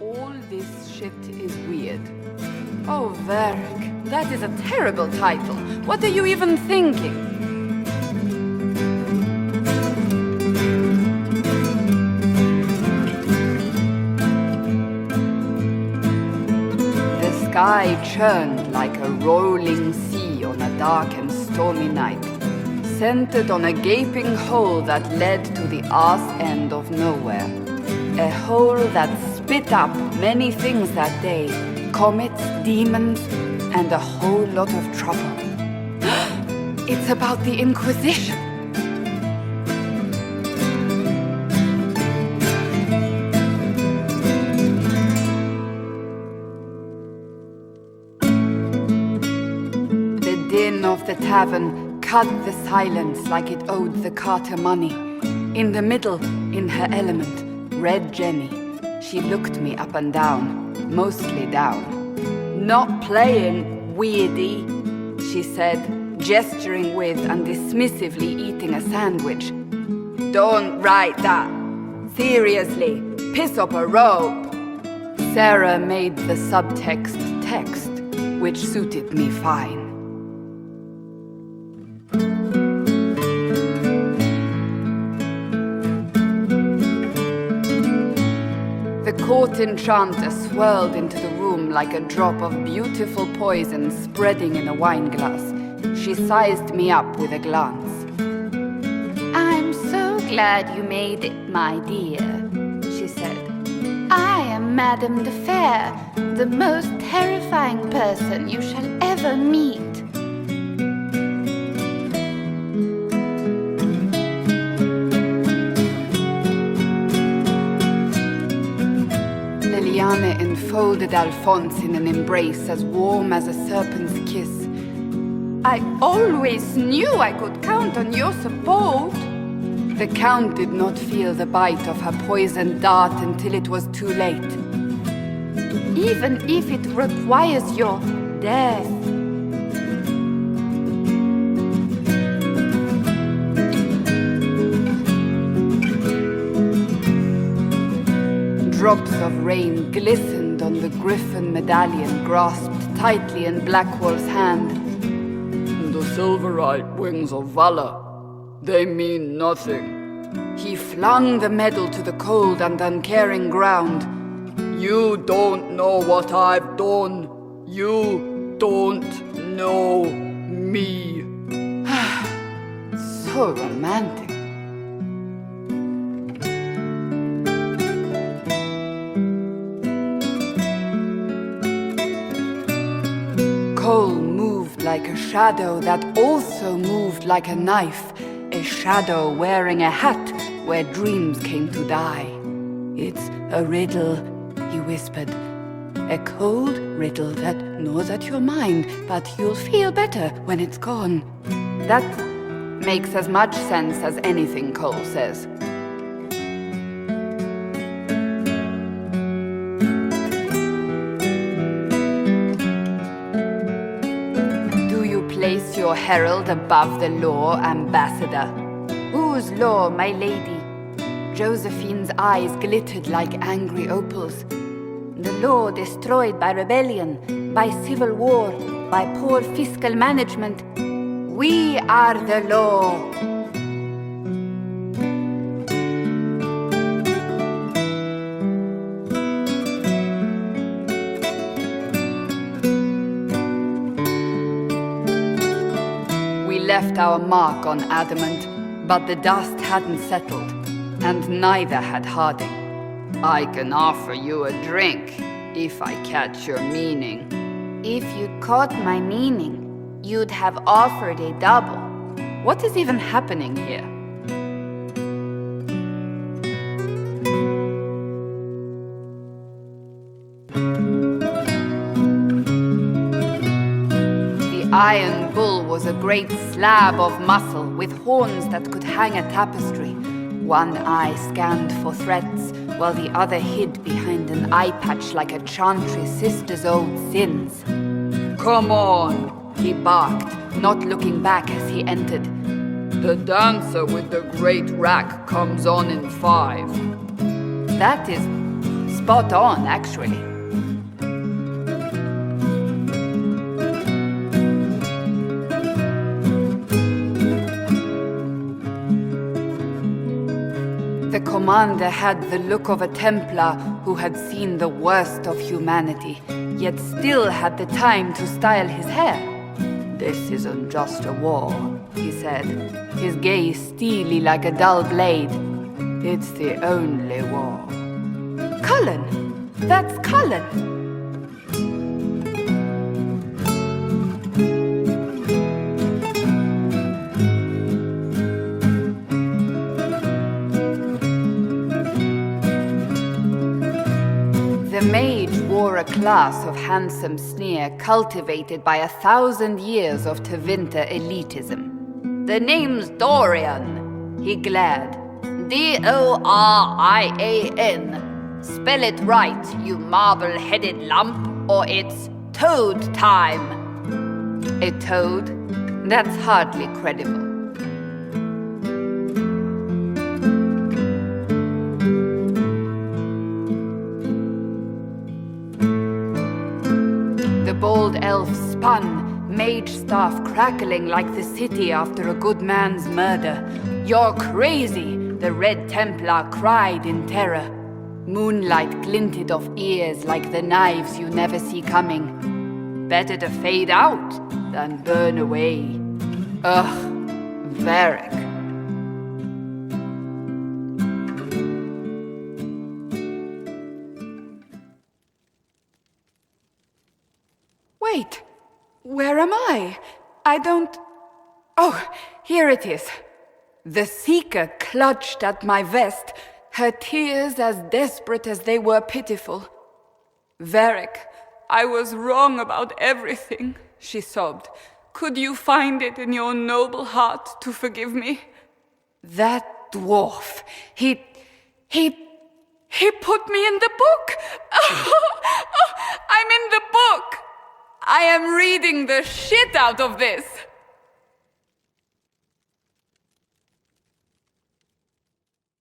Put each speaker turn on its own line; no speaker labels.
All this shit is weird. Oh, Verk, that is a terrible title. What are you even thinking? The sky churned like a rolling sea on a dark and stormy night, centered on a gaping hole that led to the arse end of nowhere. A hole that spit up many things that day, comets, demons, and a whole lot of trouble. It's about the Inquisition. The din of the tavern cut the silence like it owed the carter money. In the middle, in her element, Red Jenny. She looked me up and down, mostly down. "Not playing, weirdy," she said, gesturing with and dismissively eating a sandwich. "Don't write that. Seriously, piss up a rope." Sarah made the subtext text, which suited me fine. The court enchanter swirled into the room like a drop of beautiful poison spreading in a wineglass. She sized me up with a glance. "I'm so glad you made it, my dear," she said. "I am Madame de Fair, the most terrifying person you shall ever meet." Liliane enfolded Alphonse in an embrace as warm as a serpent's kiss. "I always knew I could count on your support." The Count did not feel the bite of her poisoned dart until it was too late. "Even if it requires your death." Drops of rain glistened on the griffin medallion grasped tightly in Blackwall's hand. "The silverite wings of valor, they mean nothing." He flung the medal to the cold and uncaring ground. "You don't know what I've done. You don't know me." So romantic. Cole moved like a shadow that also moved like a knife, a shadow wearing a hat where dreams came to die. "It's a riddle," he whispered. "A cold riddle that gnaws at your mind, but you'll feel better when it's gone." That makes as much sense as anything Cole says. Place your herald above the law, ambassador. Whose law, my lady? Josephine's eyes glittered like angry opals. The law destroyed by rebellion, by civil war, by poor fiscal management. We are the law. Left our mark on adamant, but the dust hadn't settled, and neither had Harding. "I can offer you a drink, if I catch your meaning." "If you caught my meaning, you'd have offered a double." What is even happening here? Iron Bull was a great slab of muscle with horns that could hang a tapestry. One eye scanned for threats, while the other hid behind an eye patch like a chantry sister's old sins. "Come on," he barked, not looking back as he entered. "The dancer with the great rack comes on in 5. That is spot on, actually. The commander had the look of a Templar who had seen the worst of humanity, yet still had the time to style his hair. "This isn't just a war," he said, his gaze steely like a dull blade. "It's the only war." Cullen! That's Cullen! The mage wore a class of handsome sneer cultivated by 1,000 years of Tevinter elitism. "The name's Dorian," he glared. D-O-R-I-A-N. Spell it right, you marble-headed lump, or it's toad time. A toad? That's hardly credible. The bold elf spun, mage staff crackling like the city after a good man's murder. "You're crazy!" the Red Templar cried in terror. Moonlight glinted off ears like the knives you never see coming. Better to fade out than burn away. Ugh, Varric. Wait, where am I? I don't... Oh, here it is. The Seeker clutched at my vest, her tears as desperate as they were pitiful. "Varric, I was wrong about everything," she sobbed. "Could you find it in your noble heart to forgive me?" That dwarf, he put me in the book! I'm in the book! I am reading the shit out of this!